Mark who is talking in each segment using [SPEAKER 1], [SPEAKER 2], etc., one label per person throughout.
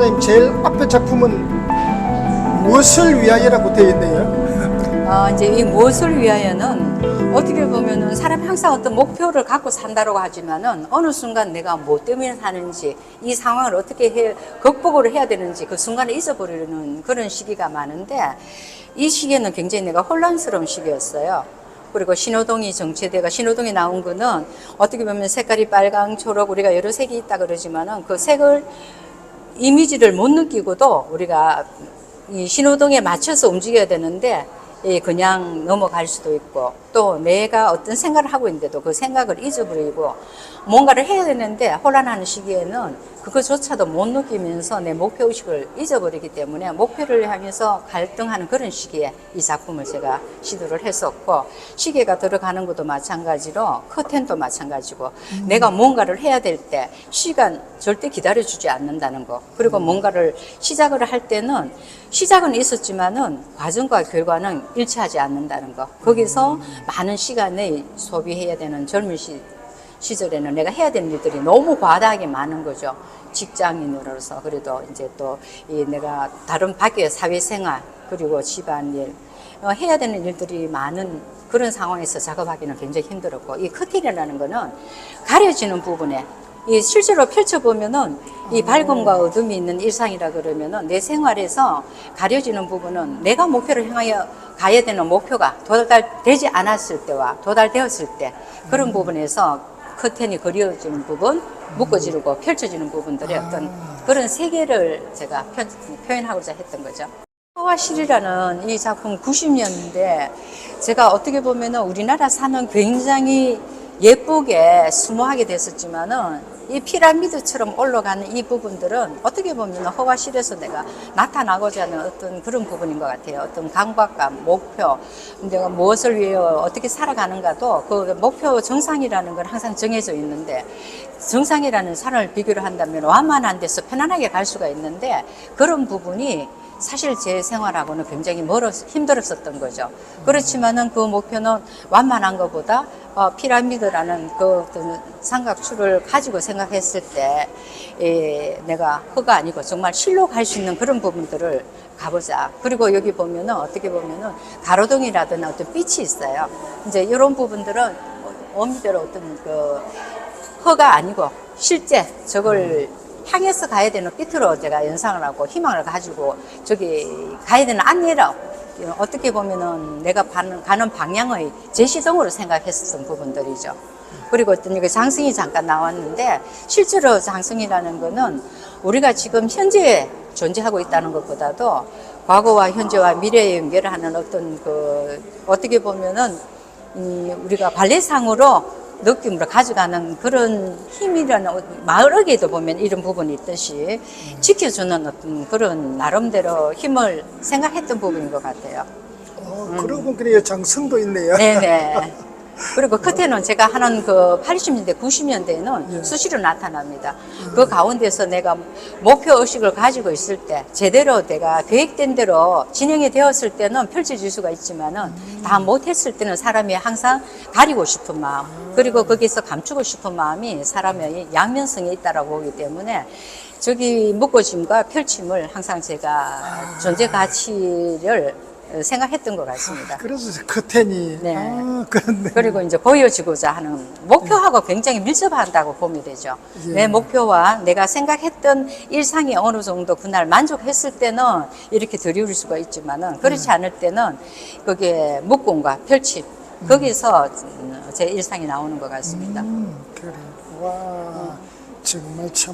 [SPEAKER 1] 목사님 제일 앞에 작품은 무엇을 위하여라고 되어 있네요.
[SPEAKER 2] 이제 이 무엇을 위하여는 어떻게 보면은 사람이 항상 어떤 목표를 갖고 산다고 하지만은 어느 순간 내가 뭐 때문에 사는지 이 상황을 어떻게 극복을 해야 되는지 그 순간에 잊어버리는 그런 시기가 많은데 이 시기에는 굉장히 내가 혼란스러운 시기였어요. 그리고 신호등이 정체돼가 신호등이 나온 거는 어떻게 보면 색깔이 빨강, 초록 우리가 여러 색이 있다 그러지만은 그 색을 이미지를 못 느끼고도 우리가 이 신호등에 맞춰서 움직여야 되는데 그냥 넘어갈 수도 있고 또 내가 어떤 생각을 하고 있는데도 그 생각을 잊어버리고 뭔가를 해야 되는데 혼란하는 시기에는 그것조차도 못 느끼면서 내 목표의식을 잊어버리기 때문에 목표를 향해서 갈등하는 그런 시기에 이 작품을 제가 시도를 했었고 시계가 들어가는 것도 마찬가지로 커튼도 마찬가지고 내가 뭔가를 해야 될 때 시간 절대 기다려주지 않는다는 거 그리고 뭔가를 시작을 할 때는 시작은 있었지만은 과정과 결과는 일치하지 않는다는 거 거기서 많은 시간을 소비해야 되는 젊은 시절에는 내가 해야 되는 일들이 너무 과다하게 많은 거죠. 직장인으로서 그래도 이제 또 내가 다른 밖의 사회생활 그리고 집안일 해야 되는 일들이 많은 그런 상황에서 작업하기는 굉장히 힘들었고 이 커튼이라는 거는 가려지는 부분에 이 실제로 펼쳐보면은 이 밝음과 어둠이 있는 일상이라 그러면은 내 생활에서 가려지는 부분은 내가 목표를 향하여 가야 되는 목표가 도달되지 않았을 때와 도달되었을 때 그런 부분에서 커튼이 그려지는 부분, 묶어지고 펼쳐지는 부분들의 어떤 그런 세계를 제가 표현하고자 했던 거죠. 허와실이라는 이 작품 90년대 제가 어떻게 보면은 우리나라 사는 굉장히 예쁘게 수모하게 됐었지만은 이 피라미드처럼 올라가는 이 부분들은 어떻게 보면 허와실에서 내가 나타나고자 하는 어떤 그런 부분인 것 같아요. 어떤 강박감, 목표, 내가 무엇을 위해 어떻게 살아가는가도 그 목표 정상이라는 건 항상 정해져 있는데 정상이라는 산을 비교를 한다면 완만한 데서 편안하게 갈 수가 있는데 그런 부분이 사실 제 생활하고는 굉장히 힘들었었던 거죠. 그렇지만은 그 목표는 완만한 것보다 피라미드라는 그 어떤 삼각추를 가지고 생각했을 때 내가 허가 아니고 정말 실로 갈 수 있는 그런 부분들을 가보자. 그리고 여기 보면은 어떻게 보면은 가로등이라든지 어떤 빛이 있어요. 이제 이런 부분들은 어미대로 어떤 그 허가 아니고 실제 저걸 향해서 가야 되는 빛으로 제가 연상을 하고 희망을 가지고 저기 가야 되는 안내로 어떻게 보면은 내가 가는 방향의 제시등으로 생각했었던 부분들이죠. 그리고 어떤 여기 장승이 잠깐 나왔는데 실제로 장승이라는 거는 우리가 지금 현재에 존재하고 있다는 것보다도 과거와 현재와 미래에 연결을 하는 어떤 그 어떻게 보면은 우리가 발레상으로 느낌으로 가져가는 그런 힘이라는 마을에게도 보면 이런 부분이 있듯이 지켜주는 어떤 그런 나름대로 힘을 생각했던 부분인 것 같아요.
[SPEAKER 1] 그러고 보니까 장성도 있네요.
[SPEAKER 2] 네네. 그리고 끝에는 제가 하는 그 80년대, 90년대에는 수시로 나타납니다. 그 가운데서 내가 목표의식을 가지고 있을 때, 제대로 내가 계획된 대로 진행이 되었을 때는 펼쳐질 수가 있지만은 다 못했을 때는 사람이 항상 가리고 싶은 마음, 그리고 거기서 감추고 싶은 마음이 사람의 양면성이 있다라고 보기 때문에 저기 묶어짐과 펼침을 항상 제가 존재 가치를 생각했던 것 같습니다.
[SPEAKER 1] 그래서 커튼이
[SPEAKER 2] 네.
[SPEAKER 1] 그렇네.
[SPEAKER 2] 그리고 이제 보여지고자 하는 목표하고 굉장히 밀접한다고 보면 되죠.
[SPEAKER 1] 예.
[SPEAKER 2] 내 목표와 내가 생각했던 일상이 어느 정도 그날 만족했을 때는 이렇게 들이울 수가 있지만은 그렇지 않을 때는 그게 묶음과 펼침 거기서 제 일상이 나오는 것 같습니다.
[SPEAKER 1] 그래. 와, 정말 참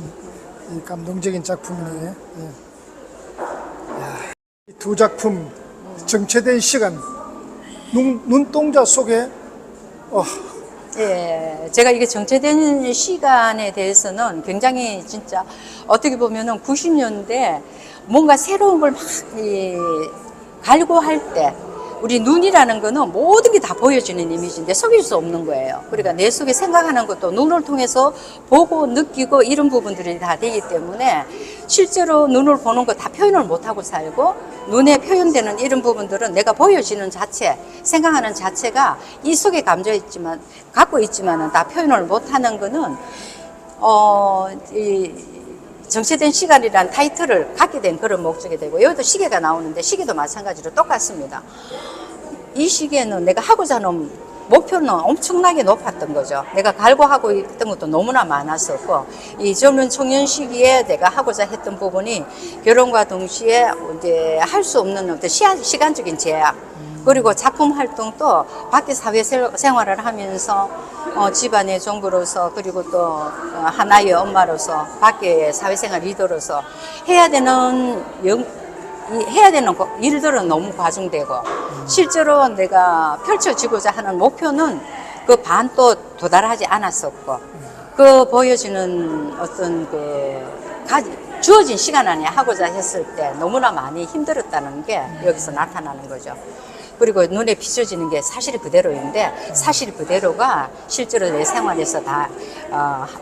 [SPEAKER 1] 감동적인 작품이네. 예. 이 두 작품 정체된 시간, 눈동자 속에
[SPEAKER 2] 예, 제가 이게 정체된 시간에 대해서는 굉장히 진짜 어떻게 보면은 90년대 뭔가 새로운 걸 막 갈구할 때 우리 눈이라는 거는 모든 게 다 보여지는 이미지인데 속일 수 없는 거예요. 그러니까 내 속에 생각하는 것도 눈을 통해서 보고 느끼고 이런 부분들이 다 되기 때문에 실제로 눈을 보는 거 다 표현을 못하고 살고 눈에 표현되는 이런 부분들은 내가 보여지는 자체, 생각하는 자체가 이 속에 감져 있지만, 갖고 있지만은 다 표현을 못하는 거는 정체된 시간이란 타이틀을 갖게 된 그런 목적이 되고, 여기도 시계가 나오는데 시계도 마찬가지로 똑같습니다. 이 시기에는 내가 하고자 하는 목표는 엄청나게 높았던 거죠. 내가 갈구하고 있던 것도 너무나 많았었고, 이 젊은 청년 시기에 내가 하고자 했던 부분이 결혼과 동시에 이제 할 수 없는 어떤 시간적인 제약, 그리고 작품 활동도 밖에 사회 생활을 하면서 집안의 종부로서, 그리고 또 하나의 엄마로서, 밖에 사회생활 리더로서 해야 되는 일들은 너무 과중되고, 실제로 내가 펼쳐지고자 하는 목표는 그 반도 도달하지 않았었고, 그 보여지는 어떤 주어진 시간 안에 하고자 했을 때 너무나 많이 힘들었다는 게 여기서 나타나는 거죠. 그리고 눈에 비춰지는 게 사실 그대로인데, 사실 그대로가 실제로 내 생활에서 다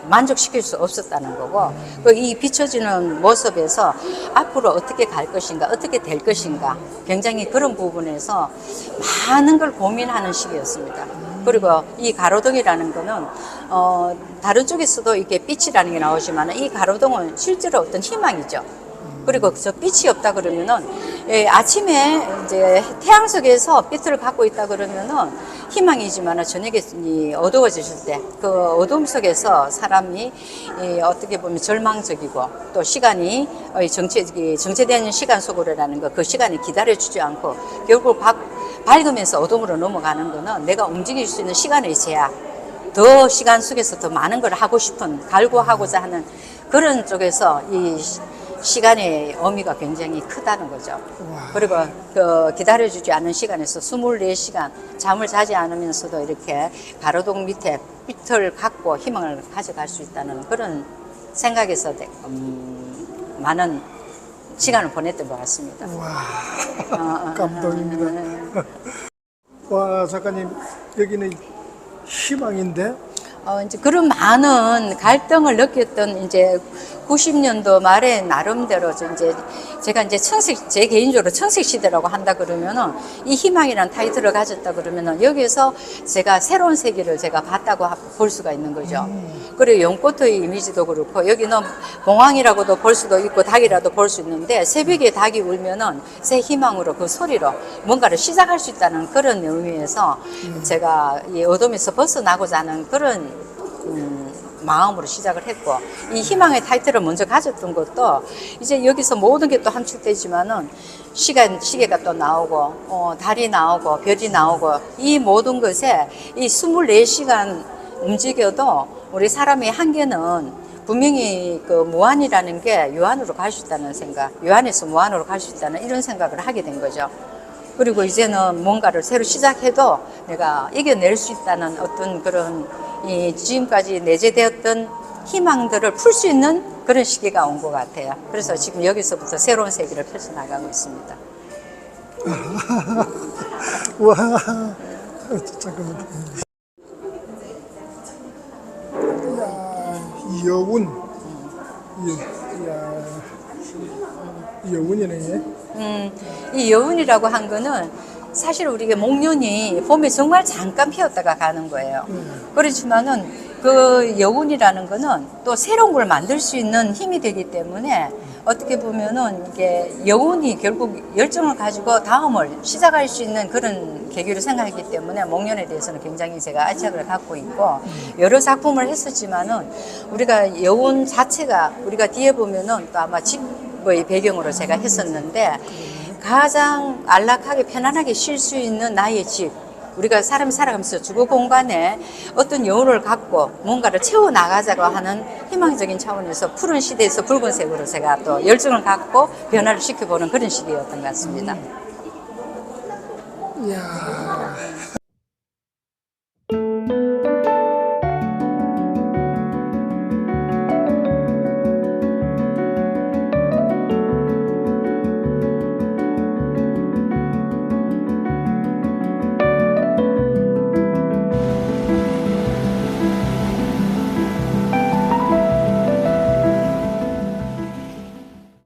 [SPEAKER 2] 만족시킬 수 없었다는 거고, 이 비춰지는 모습에서 앞으로 어떻게 갈 것인가, 어떻게 될 것인가, 굉장히 그런 부분에서 많은 걸 고민하는 시기였습니다. 그리고 이 가로등이라는 거는 다른 쪽에서도 이게 빛이라는 게 나오지만, 이 가로등은 실제로 어떤 희망이죠. 그리고 저 빛이 없다 그러면은, 아침에 이제 태양 속에서 빛을 갖고 있다 그러면은 희망이지만, 저녁에 어두워지실 때 그 어둠 속에서 사람이 어떻게 보면 절망적이고, 또 시간이 정체되는 시간 속으로라는 거, 그 시간이 기다려주지 않고 결국 밝으면서 어둠으로 넘어가는 거는 내가 움직일 수 있는 시간의 제약, 더 시간 속에서 더 많은 걸 하고 싶은, 갈구하고자 하는 그런 쪽에서 이 시간의 의미가 굉장히 크다는 거죠. 그리고 그 기다려주지 않는 시간에서 24시간 잠을 자지 않으면서도 이렇게 가로등 밑에 빛을 갖고 희망을 가져갈 수 있다는 그런 생각에서 많은 시간을 보냈던 것 같습니다.
[SPEAKER 1] 와, 감동입니다. 와, 작가님, 여기는 희망인데?
[SPEAKER 2] 이제 그런 많은 갈등을 느꼈던 이제 90년도 말에 나름대로 이제 제가 이제 제 개인적으로 청색 시대라고 한다 그러면은, 이 희망이라는 타이틀을 가졌다 그러면은 여기서 제가 새로운 세계를 제가 봤다고 볼 수가 있는 거죠. 그리고 연꽃의 이미지도 그렇고, 여기는 봉황이라고도 볼 수도 있고 닭이라도 볼 수 있는데, 새벽에 닭이 울면은 새 희망으로 그 소리로 뭔가를 시작할 수 있다는 그런 의미에서 제가 이 어둠에서 벗어나고자 하는 그런 마음으로 시작을 했고, 이 희망의 타이틀을 먼저 가졌던 것도 이제 여기서 모든 게 또 함축되지만은 시계가 또 나오고, 달이 나오고, 별이 나오고, 이 모든 것에 이 24시간 움직여도 우리 사람의 한계는 분명히 그 무한이라는 게 유한으로 갈 수 있다는 생각, 유한에서 무한으로 갈 수 있다는 이런 생각을 하게 된 거죠. 그리고 이제는 뭔가를 새로 시작해도 내가 이겨낼 수 있다는 어떤 그런 지금까지 내재되었던 희망들을 풀 수 있는 그런 시기가 온 것 같아요. 그래서 지금 여기서부터 새로운 세계를 펼쳐나가고 있습니다.
[SPEAKER 1] 와, 잠깐만. 이야, 여운. 여운이네.
[SPEAKER 2] 이 여운이라고 한 거는 사실 우리가 목련이 봄에 정말 잠깐 피었다가 가는 거예요. 그렇지만은 그 여운이라는 거는 또 새로운 걸 만들 수 있는 힘이 되기 때문에, 어떻게 보면은 이게 여운이 결국 열정을 가지고 다음을 시작할 수 있는 그런 계기로 생각했기 때문에, 목련에 대해서는 굉장히 제가愛着을 갖고 있고, 여러 작품을 했었지만은 우리가 여운 자체가 우리가 뒤에 보면은 또 아마 집의 배경으로 제가 했었는데, 가장 안락하게 편안하게 쉴 수 있는 나의 집, 우리가 사람이 살아가면서 주거 공간에 어떤 여운을 갖고 뭔가를 채워나가자고 하는 희망적인 차원에서 푸른 시대에서 붉은색으로 제가 또 열정을 갖고 변화를 시켜보는 그런 시기였던 것 같습니다.
[SPEAKER 1] 이야.